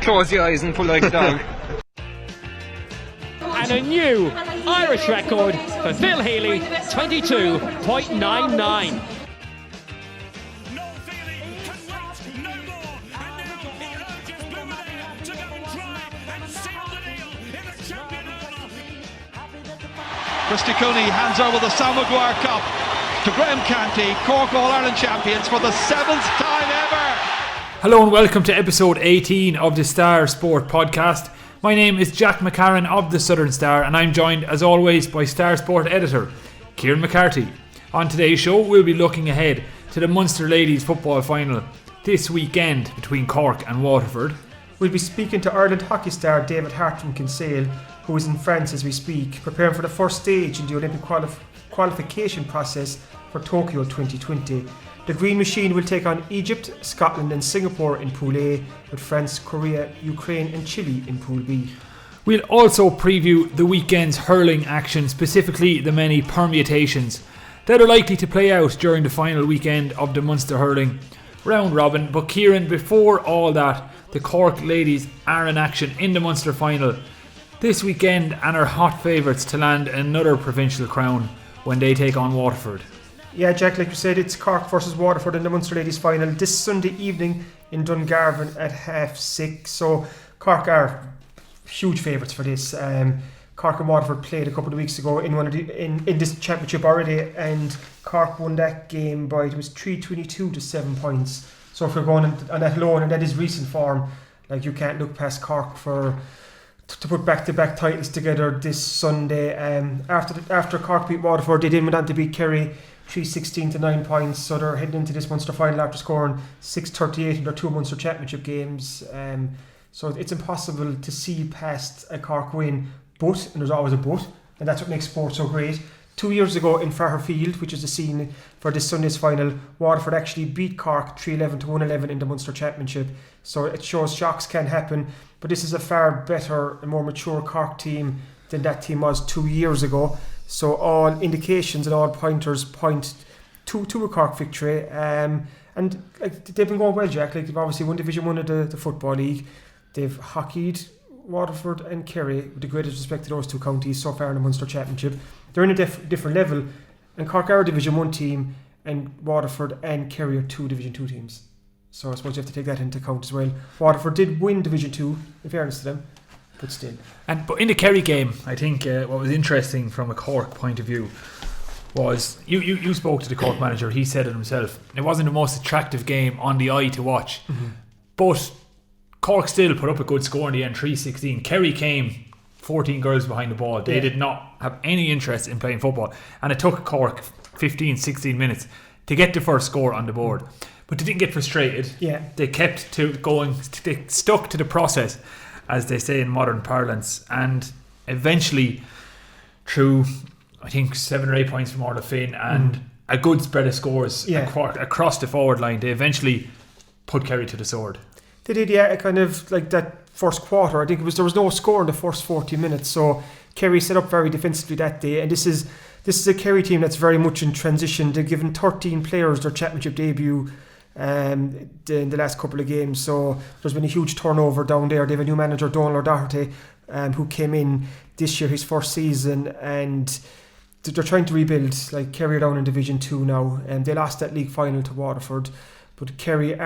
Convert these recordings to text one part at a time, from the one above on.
close your eyes and pull like a dog. And a new Irish record for Phil Healy, 22.99. Christy Cooney hands over the Sam Maguire Cup to Graham Canty, Cork All-Ireland champions for the 7th time ever. Hello and welcome to episode 18 of the Star Sport podcast. My name is Jack McCarran of the Southern Star, and I'm joined as always by Star Sport editor Kieran McCarthy. On today's show we'll be looking ahead to the Munster Ladies Football Final this weekend between Cork and Waterford. We'll be speaking to Ireland hockey star David Harte from Kinsale, who is in France as we speak, preparing for the first stage in the Olympic qualification process for Tokyo 2020. The Green Machine will take on Egypt, Scotland and Singapore in Pool A, with France, Korea, Ukraine and Chile in Pool B. We'll also preview the weekend's hurling action, specifically the many permutations that are likely to play out during the final weekend of the Munster hurling round robin. But Kieran, before all that, the Cork ladies are in action in the Munster final this weekend and are hot favourites to land another provincial crown when they take on Waterford. Yeah, Jack, like you said, it's Cork versus Waterford in the Munster Ladies Final this Sunday evening in Dungarvan at 6:30. So Cork are huge favourites for this. Cork and Waterford played a couple of weeks ago in in this championship already, and Cork won that game by, it was 322 to 7 points. So if you're going on that alone, and that is recent form, like you can't look past Cork to put back-to-back titles together this Sunday. After Cork beat Waterford, they then went on to beat Kerry 316 to 9 points. So they're heading into this Munster final after scoring 638 in their two Munster Championship games. So it's impossible to see past a Cork win, but, and there's always a but, and that's what makes sport so great. 2 years ago in Fairfield, which is the scene for this Sunday's final, Waterford actually beat Cork 311 to 111 in the Munster Championship. So it shows shocks can happen, but this is a far better and more mature Cork team than that team was 2 years ago. So all indications and all pointers point to a Cork victory. And like, they've been going well, Jack. Like, they've obviously won Division 1 of the Football League. They've hockeyed Waterford and Kerry with the greatest respect to those two counties so far in the Munster Championship. They're in a different level, and Cork are a Division 1 team, and Waterford and Kerry are two Division 2 teams. So I suppose you have to take that into account as well. Waterford did win Division 2, in fairness to them, but still. But in the Kerry game, I think what was interesting from a Cork point of view was you spoke to the Cork manager. He said it himself. It wasn't the most attractive game on the eye to watch, but Cork still put up a good score in the end, 3-16. Kerry came 14 girls behind the ball. They did not have any interest in playing football, and it took Cork 15-16 minutes to get the first score on the board. But they didn't get frustrated. They kept to going. They stuck to the process, as they say in modern parlance, and eventually, through I think 7 or 8 points from Orla Finn and a good spread of scores across the forward line, they eventually put Kerry to the sword. They did, yeah. Kind of like that first quarter, I think there was no score in the first 40 minutes. So Kerry set up very defensively that day, and this is a Kerry team that's very much in transition. They've given 13 players their championship debut in the last couple of games, so there's been a huge turnover down there. They have a new manager, David Harte Cork, who came in this year, his first season, and they're trying to rebuild. Like, Kerry are down in Division 2 now, and they lost that league final to Waterford, but Kerry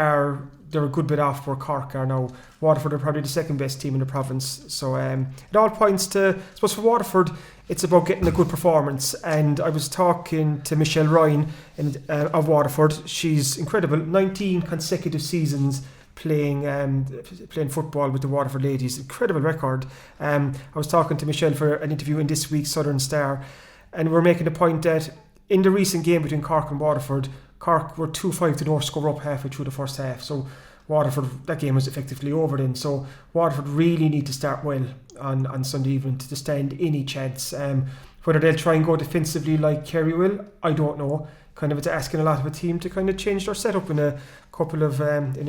they're a good bit off where Cork are now. Waterford are probably the second best team in the province. So it all points to, I suppose for Waterford, it's about getting a good performance. And I was talking to Michelle Ryan of Waterford. She's incredible. 19 consecutive seasons playing football with the Waterford ladies. Incredible record. I was talking to Michelle for an interview in this week's Southern Star, and we're making the point that in the recent game between Cork and Waterford, Cork were 2-5 to no score up halfway through the first half. So Waterford, that game was effectively over then. So Waterford really need to start well on Sunday evening to stand any chance. Whether they'll try and go defensively like Kerry will, I don't know. Kind of it's asking a lot of a team to kind of change their setup in a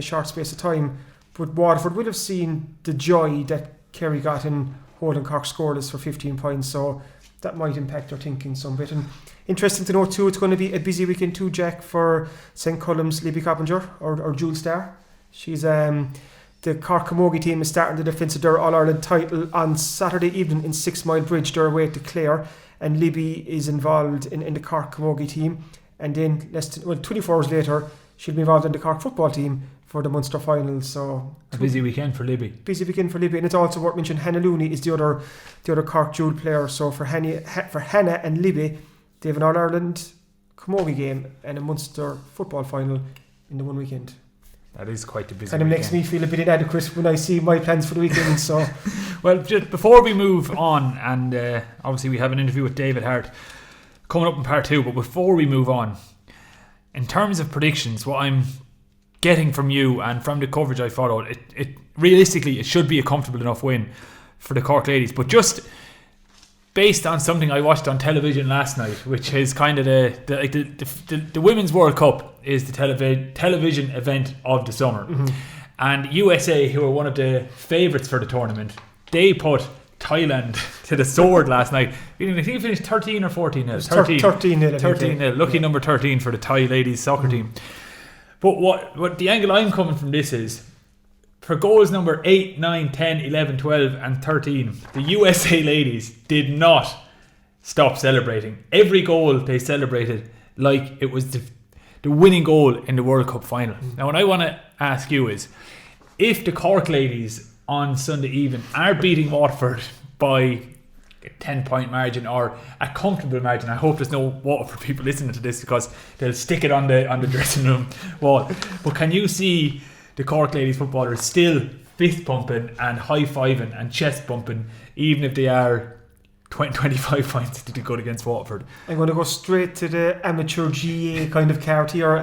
short space of time. But Waterford will have seen the joy that Kerry got in holding Cork scoreless for 15 points. So that might impact their thinking some bit. And interesting to note too, it's going to be a busy weekend too, Jack, for St. Colum's Libby Coppinger or Jewel Star. She's The Cork Camogie team is starting the defence of their All-Ireland title on Saturday evening in 6 Mile Bridge. They're away to Clare, and Libby is involved in the Cork Camogie team. And then 24 hours later, she'll be involved in the Cork football team for the Munster final. So a busy weekend for Libby. And it's also worth mentioning Hannah Looney is the other Cork Jewel player. So for Hannah and Libby, they have an All-Ireland Camogie game and a Munster football final in the one weekend. That is quite a busy kind of weekend. Makes me feel a bit inadequate when I see my plans for the weekend. So, well, just before we move on, and obviously we have an interview with David Harte coming up in part 2, but before we move on, in terms of predictions, what I'm getting from you and from the coverage I followed, it realistically it should be a comfortable enough win for the Cork ladies, but just based on something I watched on television last night, which is kind of the Women's World Cup is the television event of the summer. Mm-hmm. And USA, who are one of the favourites for the tournament, they put Thailand to the sword last night. I think it finished 13 or 14 nil. 13 nil. Lucky number 13 for the Thai ladies soccer team. But what the angle I'm coming from this is, for goals number 8, 9, 10, 11, 12 and 13, the USA ladies did not stop celebrating. Every goal they celebrated like it was the winning goal in the World Cup final. Now what I want to ask you is, if the Cork ladies on Sunday evening are beating Waterford by a 10-point margin or a comfortable margin, I hope there's no Waterford people listening to this because they'll stick it on the dressing room wall, but can you see the Cork ladies footballers still fist pumping and high-fiving and chest bumping even if they are 25 points to do good against Waterford? I'm going to go straight to the amateur GA kind of card here.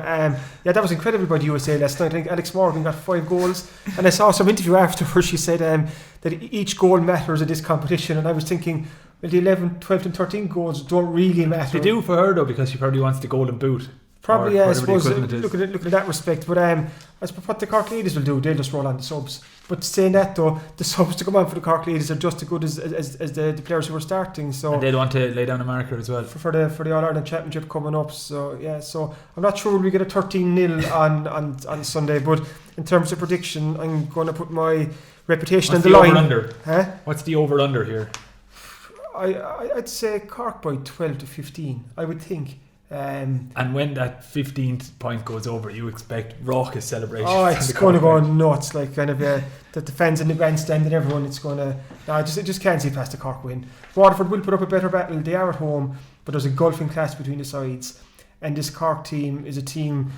That was incredible by the USA last night. I think Alex Morgan got 5 goals, and I saw some interview after where she said that each goal matters in this competition, and I was thinking, well, the 11, 12 and 13 goals don't really matter. They do for her though, because she probably wants the golden boot. Probably, yeah, I suppose, looking at that respect. But I suppose what the Cork ladies will do, they'll just roll on the subs. But saying that though, the subs to come on for the Cork ladies are just as good as the players who are starting. So and they'd want to lay down a marker as well for the All-Ireland Championship coming up. So yeah, so I'm not sure we get a 13-0 on Sunday. But in terms of prediction, I'm going to put my reputation on the line. Over-under? Huh? What's the over-under here? I'd say Cork by 12 to 15, I would think. And when that 15th point goes over, you expect raucous celebration. Oh, it's going to go nuts, like kind of the fans in the grandstand and everyone. It's going to. I just can't see past the Cork win. Waterford will put up a better battle. They are at home, but there's a gulfing clash between the sides. And this Cork team is a team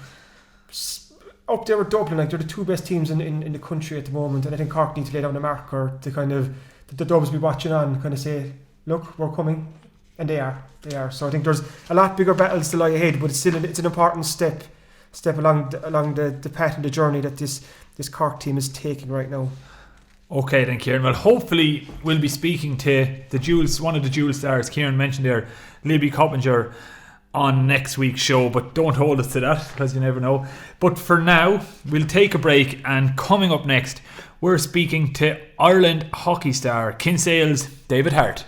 up there with Dublin. Like they're the 2 best teams in the country at the moment. And I think Cork need to lay down a marker to kind of the Dubs be watching on, kind of say, look, we're coming. And they are. So I think there's a lot bigger battles to lie ahead, but it's an important step along the path and the journey that this Cork team is taking right now. Okay then, Kieran. Well, hopefully we'll be speaking to one of the Jewel stars Kieran mentioned there, Libby Coppinger, on next week's show, but don't hold us to that because you never know. But for now, we'll take a break, and coming up next, we're speaking to Ireland hockey star Kinsale's David Harte.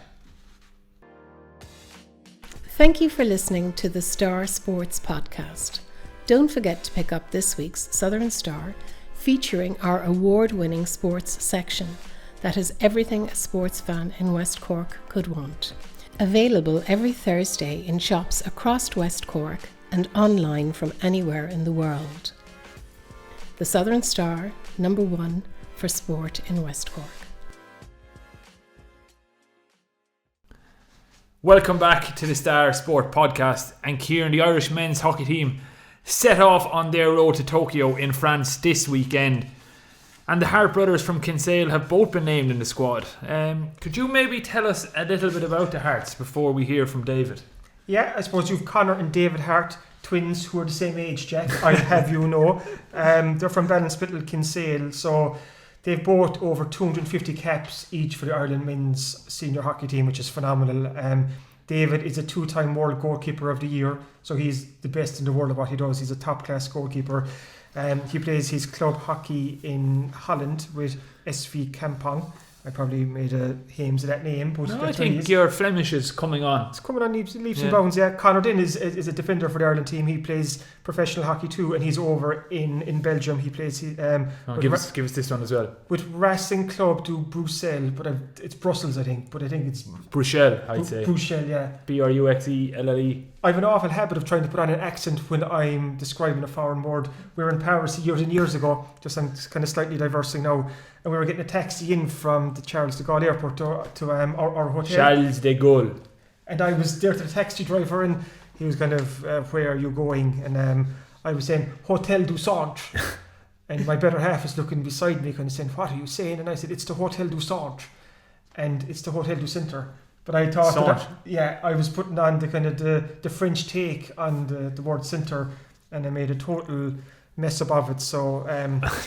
Thank you for listening to the Star Sports Podcast. Don't forget to pick up this week's Southern Star, featuring our award-winning sports section that has everything a sports fan in West Cork could want. Available every Thursday in shops across West Cork and online from anywhere in the world. The Southern Star, #1 for sport in West Cork. Welcome back to the Star Sport Podcast. And Kieran, the Irish men's hockey team set off on their road to Tokyo in France this weekend. And the Harte brothers from Kinsale have both been named in the squad. Could you maybe tell us a little bit about the Hartes before we hear from David? Yeah, I suppose you've Connor and David Harte, twins who are the same age, Jack. I'd have you know. They're from Ballinspittle, Kinsale. So they've both over 250 caps each for the Ireland men's senior hockey team, which is phenomenal. David is a 2-time World Goalkeeper of the Year, so he's the best in the world at what he does. He's a top-class goalkeeper. He plays his club hockey in Holland with SV Kampong. I probably made a hames of that name, but no, I think your Flemish is coming on. It's coming on leaps and bounds. Yeah, Conor Dinn is a defender for the Ireland team. He plays professional hockey too, and he's over in Belgium. He plays. Give us this one as well. With Racing Club du Bruxelles, but it's Brussels, I think. But I think it's Bruxelles, I'd say. Bruxelles, yeah. Bruxelle. I have an awful habit of trying to put on an accent when I'm describing a foreign word. We were in Paris years and years ago, just I'm kind of slightly diversing now, and we were getting a taxi in from the Charles de Gaulle airport to our hotel. Charles de Gaulle. And I was there to the taxi driver, and he was kind of, where are you going? And I was saying, Hotel du Centre. And my better half is looking beside me, kind of saying, what are you saying? And I said, it's the Hotel du Centre. And it's the Hotel du Centre. But I thought I was putting on the kind of the French take on the word centre, and I made a total mess up of it. So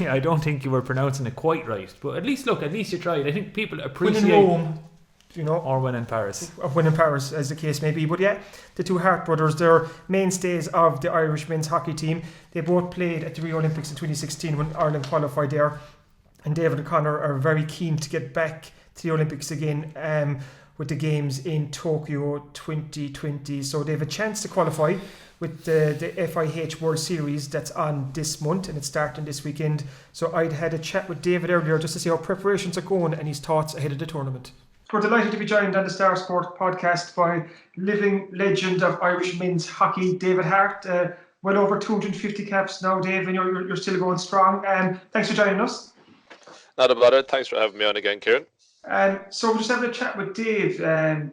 I don't think you were pronouncing it quite right, but at least you tried. I think people appreciate when in Rome, or when in Paris, as the case may be. But yeah, the two Harte brothers, they're mainstays of the Irish men's hockey team. They both played at the Rio Olympics in 2016 when Ireland qualified there, and David and Conor are very keen to get back to the Olympics again. With the games in Tokyo 2020. So they have a chance to qualify with the FIH World Series that's on this month, and it's starting this weekend. So I'd had a chat with David earlier just to see how preparations are going and his thoughts ahead of the tournament. We're delighted to be joined on the Star Sport podcast by living legend of Irish men's hockey, David Harte. Well over 250 caps now, Dave, and you're still going strong. Thanks for joining us. Not a bother. Thanks for having me on again, Kieran. So we're just having a chat with Dave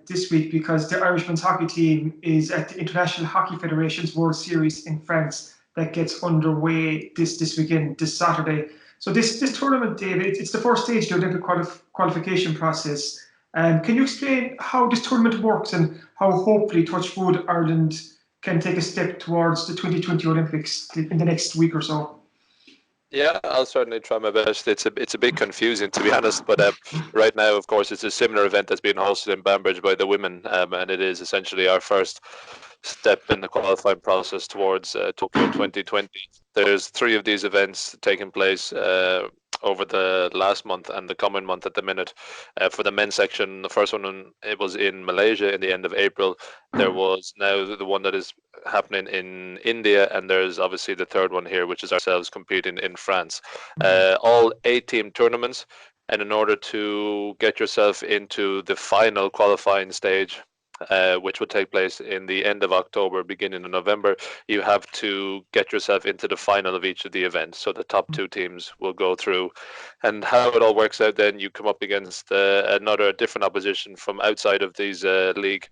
this week because the Irish men's hockey team is at the International Hockey Federation's World Series in France that gets underway this weekend, this Saturday. So this tournament, Dave, it's the first stage of the Olympic qualification process. Can you explain how this tournament works and how hopefully, touch wood, Ireland can take a step towards the 2020 Olympics in the next week or so? Yeah, I'll certainly try my best. It's a bit confusing, to be honest, but right now, of course, it's a similar event that's being hosted in Banbridge by the women, and it is essentially our first step in the qualifying process towards Tokyo 2020. There's 3 of these events taking place over the last month and the coming month at the minute. For the men's section, the first one, it was in Malaysia in the end of April. There was now the one that is happening in India, and there's obviously the third one here, which is ourselves competing in France. All 8-team tournaments, and in order to get yourself into the final qualifying stage, which will take place in the end of October, beginning of November, you have to get yourself into the final of each of the events. So the top 2 teams will go through, and how it all works out then, you come up against another different opposition from outside of these league,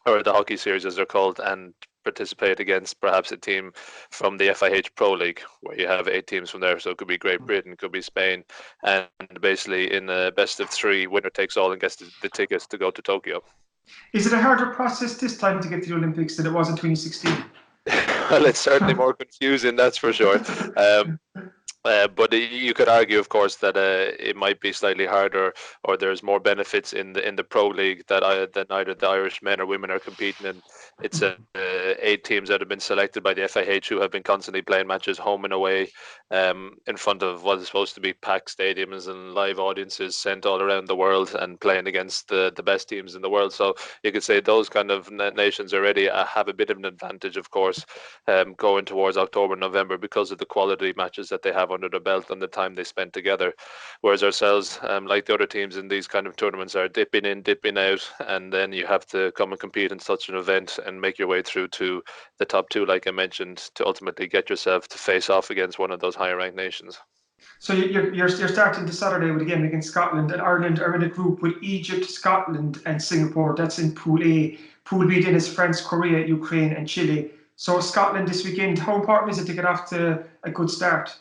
or the hockey series as they're called, and participate against perhaps a team from the FIH Pro League, where you have 8 teams from there. So it could be Great Britain, it could be Spain, and basically in a best of 3, winner takes all and gets the tickets to go to Tokyo. Is it a harder process this time to get to the Olympics than it was in 2016? Well, it's certainly more confusing, that's for sure. But you could argue, of course, that it might be slightly harder, or there's more benefits in the Pro League that either the Irish men or women are competing in. It's 8 teams that have been selected by the FIH who have been constantly playing matches home and away, in front of what is supposed to be packed stadiums and live audiences sent all around the world, and playing against the best teams in the world. So you could say those kind of nations already have a bit of an advantage, of course, going towards October, November, because of the quality matches that they have under the belt and the time they spent together. Whereas ourselves, like the other teams in these kind of tournaments, are dipping in, dipping out, and then you have to come and compete in such an event and make your way through to the top 2, like I mentioned, to ultimately get yourself to face off against one of those higher ranked nations. So you're starting this Saturday with a game against Scotland, and Ireland are in a group with Egypt, Scotland and Singapore. That's in Pool A. Pool B then is France, Korea, Ukraine and Chile. So Scotland this weekend, how important is it to get off to a good start?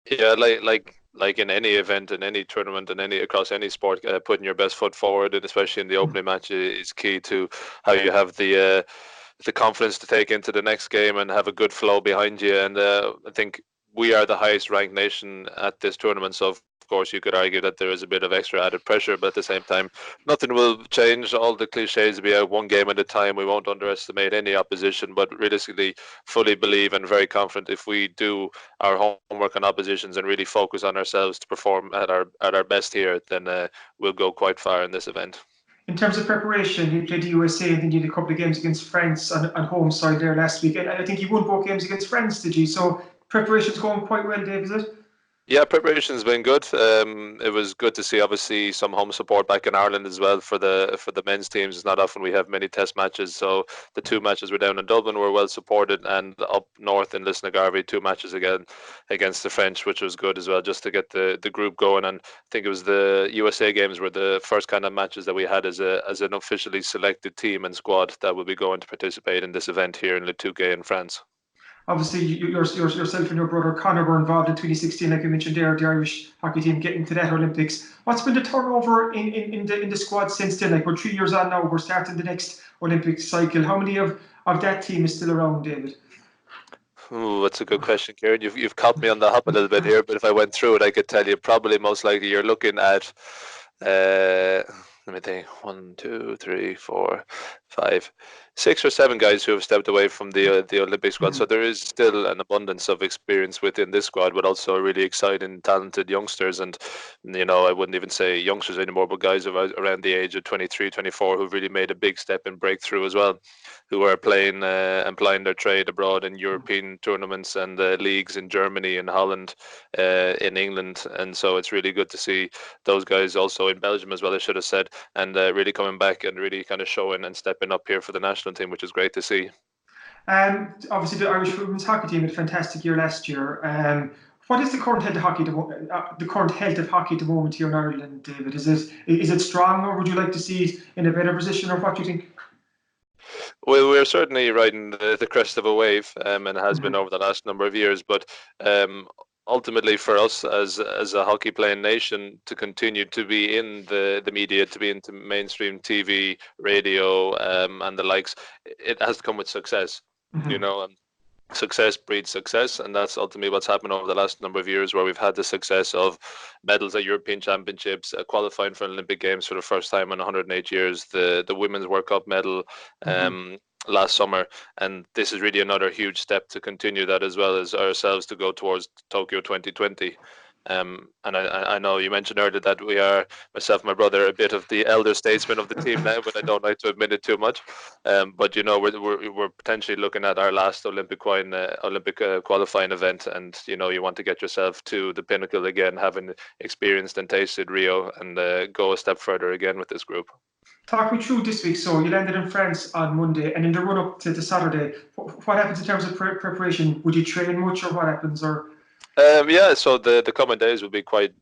Yeah, like in any event, in any tournament, and across any sport, putting your best foot forward, and especially in the opening match, is key to how you have the confidence to take into the next game and have a good flow behind you. And I think we are the highest ranked nation at this tournament, so of course you could argue that there is a bit of extra added pressure, but at the same time, nothing will change. All the cliches will be out one game at a time. We won't underestimate any opposition, but realistically fully believe and very confident if we do our homework on oppositions and really focus on ourselves to perform at our best here, then we'll go quite far in this event. In terms of preparation, you played the USA and then you did a couple of games against France on home side there last week. And I think you won both games against France, did you? So preparation's going quite well, Dave, is it? Yeah, preparation's been good. It was good to see obviously some home support back in Ireland as well for the men's teams. It's not often we have many test matches, so the 2 matches were down in Dublin were well supported, and up north in Lisnagarvey 2 matches again against the French, which was good as well, just to get the group going. And I think it was the USA games were the first kind of matches that we had as an officially selected team and squad that will be going to participate in this event here in Le Touquet in France. Obviously, yourself and your brother Conor were involved in 2016, like you mentioned there, the Irish hockey team getting to that Olympics. What's been the turnover in the squad since then? Like, we're 3 years on now, we're starting the next Olympic cycle. How many of that team is still around, David? Ooh, that's a good question, Kieran. You've caught me on the hop a little bit here, but if I went through it, I could tell you probably most likely you're looking at, let me think, 1, 2, 3, 4, 5, 6 or 7 guys who have stepped away from the Olympic squad. So there is still an abundance of experience within this squad, but also really exciting, talented youngsters. And, I wouldn't even say youngsters anymore, but guys around the age of 23, 24 who've really made a big step and breakthrough as well, who are playing and plying their trade abroad in European tournaments and leagues in Germany and Holland, in England. And so it's really good to see those guys also in Belgium as well, I should have said, and really coming back and really kind of showing and stepping up here for the national team, which is great to see. Obviously, the Irish women's hockey team had a fantastic year last year. What is the current health of hockey? The current health of hockey at the moment here in Ireland, David? Is it strong, or would you like to see it in a better position, or what do you think? Well, we're certainly riding the crest of a wave, and it has been over the last number of years. But ultimately, for us as a hockey playing nation, to continue to be in the media, to be into mainstream TV, radio, and the likes, it has to come with success. And success breeds success, and that's ultimately what's happened over the last number of years, where we've had the success of medals at European Championships, qualifying for Olympic Games for the first time in 108 years, the Women's World Cup medal last summer, and this is really another huge step to continue that, as well as ourselves to go towards Tokyo 2020. And I know you mentioned earlier that we are, myself and my brother, a bit of the elder statesman of the team now, but I don't like to admit it too much. But we're potentially looking at our last Olympic qualifying event, and you want to get yourself to the pinnacle again, having experienced and tasted Rio, and go a step further again with this group. Talk me through this week. So you landed in France on Monday, and in the run up to the Saturday, what happens in terms of preparation? Would you train much, or what happens? Or so the coming days will be quite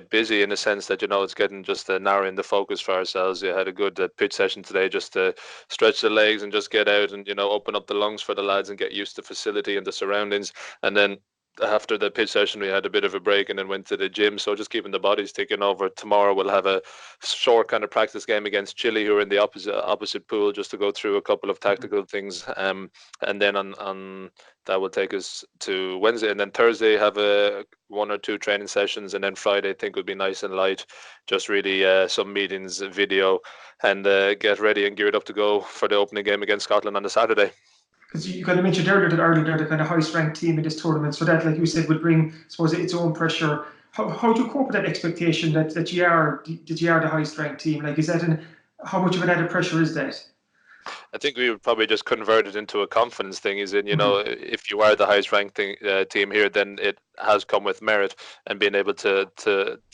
busy, in the sense that it's getting just narrowing the focus for ourselves. You had a good pitch session today, just to stretch the legs and just get out and open up the lungs for the lads and get used to facility and the surroundings. And then after the pitch session, we had a bit of a break and then went to the gym. So just keeping the bodies ticking over. Tomorrow we'll have a short kind of practice game against Chile, who are in the opposite pool, just to go through a couple of tactical things. And then on that will take us to Wednesday, and then Thursday have 1 or 2 training sessions, and then Friday I think will be nice and light, just really some meetings, video, and get ready and geared up to go for the opening game against Scotland on the Saturday. Because you kind of mentioned earlier that Ireland are the kind of highest ranked team in this tournament, so that, like you said, would bring, I suppose, its own pressure. How do you cope with that expectation that you are the highest ranked team? Like, how much of an added pressure is that? I think we would probably just convert it into a confidence thing. Is in, if you are the highest ranked team here, then it has come with merit, and being able to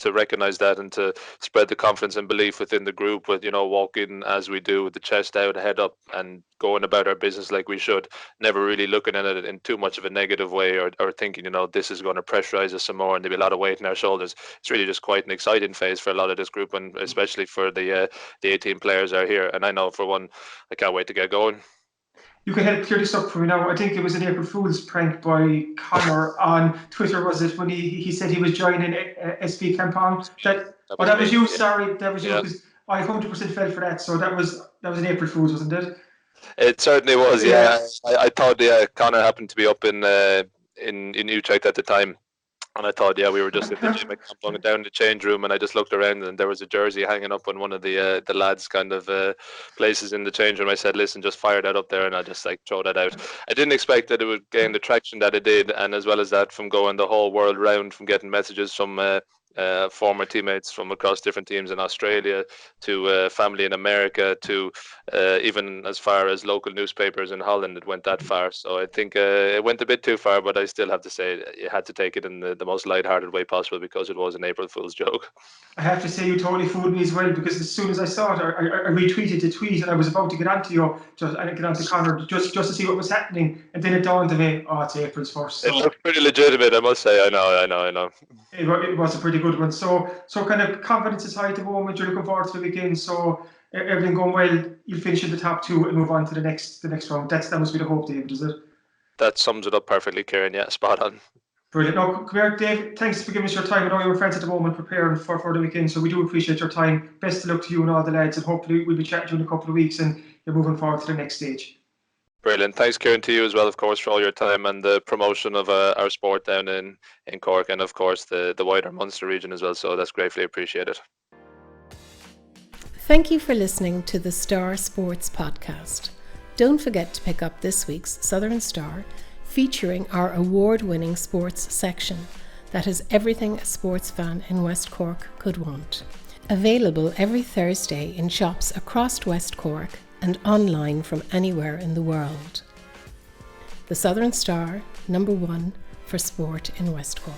recognize that and to spread the confidence and belief within the group, with walking as we do, with the chest out, head up, and going about our business like we should, never really looking at it in too much of a negative way, or thinking this is going to pressurize us some more and there'll be a lot of weight on our shoulders. It's really just quite an exciting phase for a lot of this group, and especially for the 18 players are here. And I know for one, I can't wait to get going. You can help clear this up for me now. I think it was an April Fool's prank by Conor on Twitter, was it, when he said he was joining SP Campong? That was you. Sorry, that was you, because I 100% fell for that. So that was an April Fool's, wasn't it? It certainly was. Yeah. I thought Conor happened to be up in Utrecht at the time. And I thought, we were just in the gym, going down the change room, and I just looked around, and there was a jersey hanging up on one of the lads' kind of places in the change room. I said, listen, just fire that up there, and I'll just throw that out. I didn't expect that it would gain the traction that it did, and as well as that, from going the whole world round, from getting messages from former teammates from across different teams in Australia, to family in America, to even as far as local newspapers in Holland. It went that far. So I think it went a bit too far, but I still have to say you had to take it in the most lighthearted way possible, because it was an April Fool's joke. I have to say you totally fooled me as well, because as soon as I saw it, I retweeted the tweet, and I was about to get onto you, get onto Conor just to see what was happening, and then it dawned on me, oh, it's April's first. So it looked pretty legitimate, I must say. I know. It was a pretty good one. So kind of confidence is high at the moment. You're looking forward to the weekend. So everything going well, you'll finish in the top 2 and move on to the next round. That must be the hope, David, is it? That sums it up perfectly, Kieran. Yeah, spot on. Brilliant. Now, come here, Dave. Thanks for giving us your time. I know you're friends at the moment preparing for the weekend, so we do appreciate your time. Best of luck to you and all the lads, and hopefully we'll be chatting to you in a couple of weeks and you're moving forward to the next stage. Brilliant. Thanks, Kieran, to you as well, of course, for all your time and the promotion of our sport down in Cork, and of course the wider Munster region as well. So that's gratefully appreciated. Thank you for listening to the Star Sports Podcast. Don't forget to pick up this week's Southern Star, featuring our award-winning sports section that has everything a sports fan in West Cork could want. Available every Thursday in shops across West Cork and online from anywhere in the world. The Southern Star, #1 for sport in West Cork.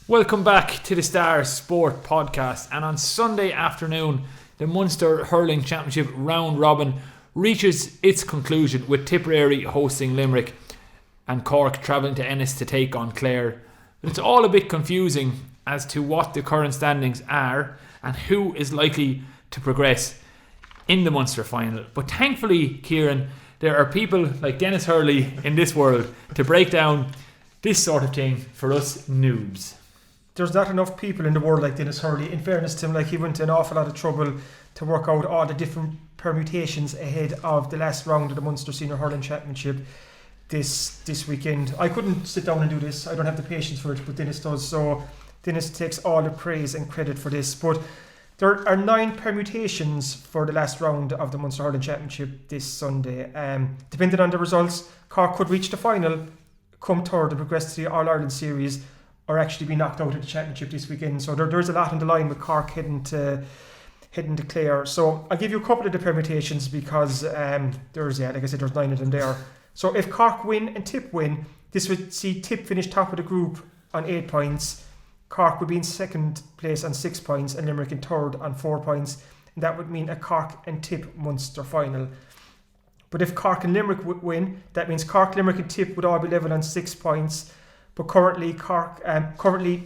Welcome back to the Star Sport Podcast, and on Sunday afternoon the Munster Hurling Championship round robin reaches its conclusion, with Tipperary hosting Limerick and Cork travelling to Ennis to take on Clare. But it's all a bit confusing as to what the current standings are and who is likely to progress in the Munster final. But thankfully, Kieran, there are people like Dennis Hurley in this world to break down this sort of thing for us noobs. There's not enough people in the world like Dennis Hurley. In fairness to him, he went to an awful lot of trouble to work out all the different permutations ahead of the last round of the Munster Senior Hurling Championship this weekend. I couldn't sit down and do this. I don't have the patience for it, but Dennis does. So Dennis takes all the praise and credit for this. But there are 9 permutations for the last round of the Munster Hurling Championship this Sunday. Depending on the results, Cork could reach the final, come third and progress to the All-Ireland Series, or actually be knocked out of the championship this weekend. So there's a lot on the line with Cork heading to Clare. So I'll give you a couple of the permutations, because there's 9 of them there. So if Cork win and Tip win, this would see Tip finish top of the group on 8 points. Cork would be in second place on 6 points, and Limerick in third on 4 points. And that would mean a Cork and Tip Munster final. But if Cork and Limerick would win, that means Cork, Limerick and Tip would all be level on 6 points. But currently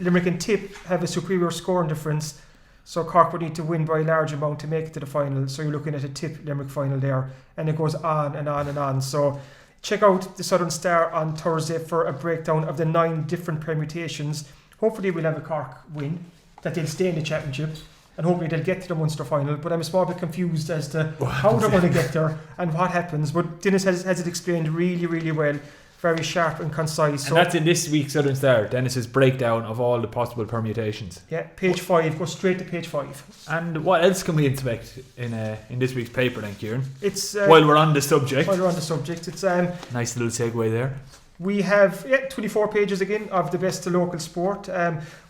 Limerick and Tip have a superior scoring difference, so Cork would need to win by a large amount to make it to the final. So you're looking at a Tip-Limerick final there, and it goes on and on and on. So check out the Southern Star on Thursday for a breakdown of the 9 different permutations. Hopefully we'll have a Cork win, that they'll stay in the championship, and hopefully they'll get to the Munster final. But I'm a small bit confused as to how they're going to get there and what happens. But Dennis has it explained really, really well. Very sharp and concise. And that's in this week's Southern Star, Dennis's breakdown of all the possible permutations. Yeah, page 5. Go straight to page 5. And what else can we expect in this week's paper then, Kieran? It's while we're on the subject. It's nice little segue there. We have 24 pages again of the best of local sport.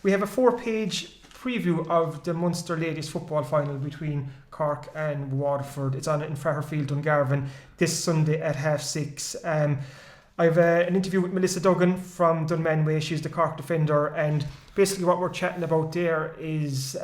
We have a 4-page preview of the Munster Ladies Football final between Cork and Waterford. It's on in Fairfield, Dungarvan, this Sunday at 6:30. I have an interview with Melissa Duggan from Dunmanway. She's the Cork defender, and basically what we're chatting about there is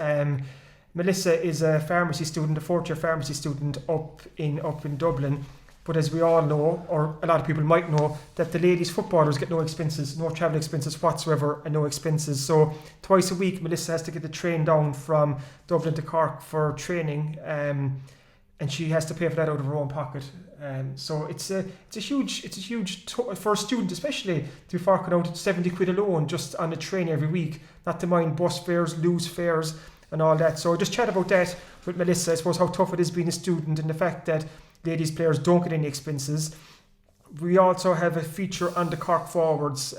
Melissa is a pharmacy student, a 4th year pharmacy student up in Dublin. But as we all know, or a lot of people might know, that the ladies footballers get no expenses, no travel expenses whatsoever, and no expenses. So twice a week Melissa has to get the train down from Dublin to Cork for training, and she has to pay for that out of her own pocket. So it's a huge for a student, especially, to be forking out 70 quid alone just on a train every week, not to mind bus fares, loose fares and all that. So just chat about that with Melissa. I suppose how tough it is being a student, and the fact that ladies players don't get any expenses. We also have a feature on the Cork forwards.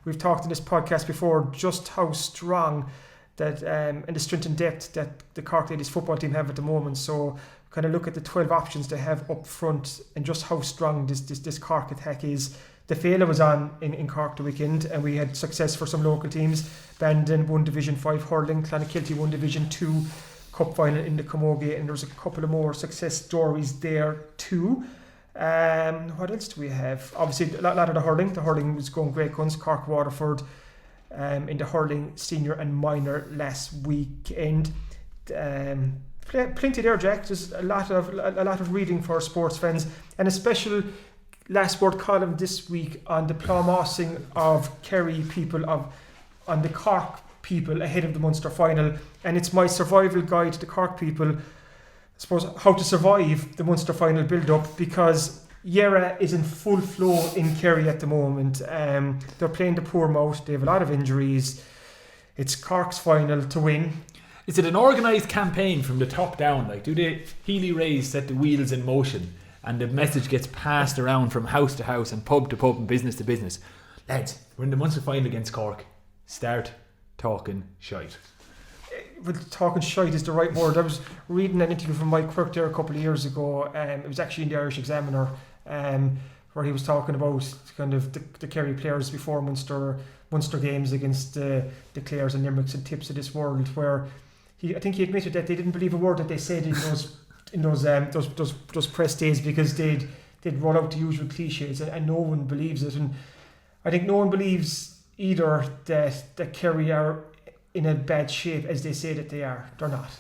We've talked in this podcast before just how strong that and the strength and depth that the Cork ladies football team have at the moment. So kind of look at the 12 options they have up front and just how strong this Cork attack is. The Féile was on in Cork the weekend, and we had success for some local teams. Bandon won Division 5 hurling, Clonakilty won Division 2 cup final in the Camogie, and there was a couple of more success stories there too. What else do we have? Obviously, a lot of the hurling was going great guns. Cork Waterford in the hurling senior and minor last weekend. Plenty there, Jack. There's a lot of reading for sports fans, and a special last word column this week on the ploughmossing of Kerry people on the Cork people ahead of the Munster final, and it's my survival guide to the Cork people, I suppose, how to survive the Munster final build-up, because Yera is in full flow in Kerry at the moment. They're playing the poor mouth. They have a lot of injuries. It's Cork's final to win. Is it an organised campaign from the top down? Like, do the Healy Rays set the wheels in motion and the message gets passed around from house to house and pub to pub and business to business? Lads, we're in the Munster final against Cork. Start talking shite. Well, talking shite is the right word. I was reading an interview from Mike Quirk there a couple of years ago. It was actually in the Irish Examiner, where he was talking about kind of the Kerry players before Munster games against the Clares and Limericks and Tips of this world, where I think he admitted that they didn't believe a word that they said in those press days, because they'd roll out the usual cliches, and no one believes it. And I think no one believes either that Kerry are in a bad shape as they say that they are. They're not.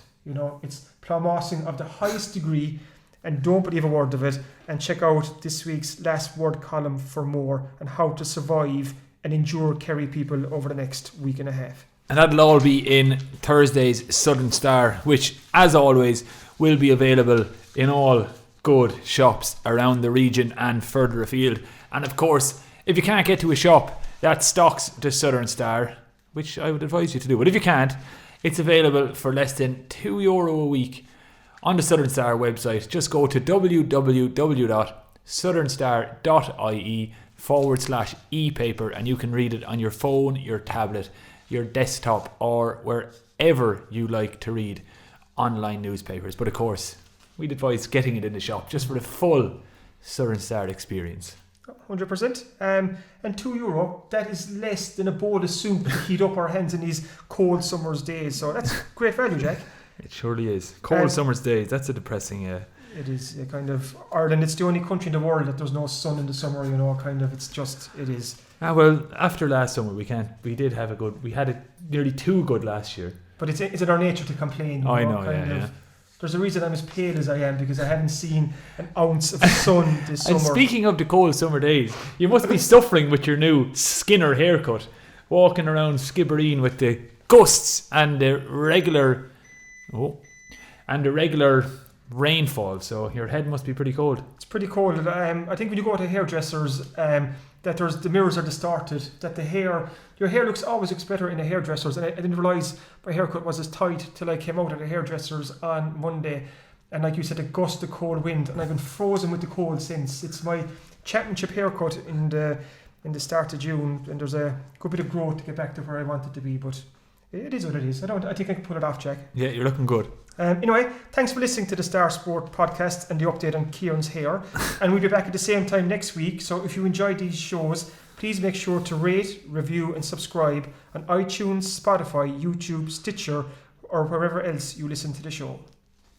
It's ploughmossing of the highest degree, and don't believe a word of it. And check out this week's last word column for more on how to survive and endure Kerry people over the next week and a half. And that'll all be in Thursday's Southern Star, which, as always, will be available in all good shops around the region and further afield. And of course, if you can't get to a shop that stocks the Southern Star, which I would advise you to do, but if you can't, it's available for less than €2 a week on the Southern Star website. Just go to www.southernstar.ie/e-paper and you can read it on your phone, your tablet, your desktop, or wherever you like to read online newspapers. But of course, we'd advise getting it in the shop just for the full Southern Star experience. 100%. And €2, that is less than a bowl of soup to heat up our hands in these cold summer's days. So that's great value, Jack. It surely is. Cold summer's days, that's a depressing... It is a kind of... Ireland, it's the only country in the world that there's no sun in the summer, it is. Well, after last summer, we had nearly too good last year. But is it our nature to complain? I know, yeah. There's a reason I'm as pale as I am, because I haven't seen an ounce of sun this summer. And speaking of the cold summer days, you must be suffering with your new Skinner haircut, walking around Skibbereen with the gusts and the regular rainfall. So your head must be pretty cold. It's pretty cold. I think when you go to hairdressers, that the mirrors are distorted, that your hair always looks better in a hairdresser's, and I didn't realise my haircut was as tight till I came out of the hairdresser's on Monday, and like you said, a gust of cold wind, and I've been frozen with the cold since. It's my championship haircut in the start of June, and there's a good bit of growth to get back to where I want it to be, but it is what it is. I think I can pull it off, Jack. Yeah, you're looking good. Anyway, thanks for listening to the Star Sport podcast and the update on Kieran's hair. And we'll be back at the same time next week. So if you enjoy these shows, please make sure to rate, review and subscribe on iTunes, Spotify, YouTube, Stitcher or wherever else you listen to the show.